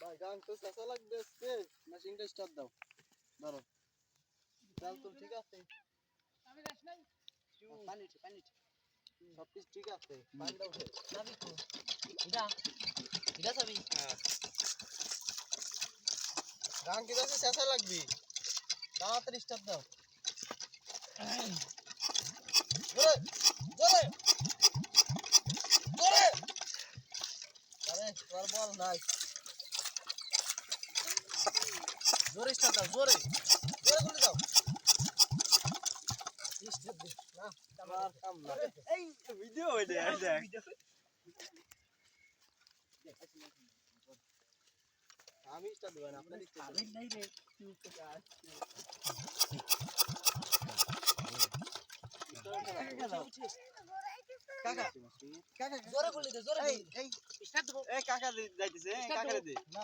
ভাই গান তো চেঁচা লাগবে আজকে। মেশিনটা স্টার্ট দাও। ধরো। চাল তো ঠিক আছে। পানি সব কিছু ঠিক আছে। পানিটা উঠে। চাবি তো এটা এটা চাবি গান কি যাচ্ছে চেঁচা লাগবে। তাড়াতাড়ি স্টার্ট দাও। জোরে জোরে জোরে। আরে তোর বল নাই। জোরে স্টার্ট দাও জোরে জোরে গুলি দাও। স্টার্ট দে না আমার কাম না। এই ভিডিও হইছে দেখ আমি স্টার্ট দেব না আপনার স্টার্ট আরে নাই রে তুই তো আসছে কাকা কাকা জোরে বলি দে জোরে এই এই স্টার্ট দেবো এই কাকা যাইতেছে কাকা দে না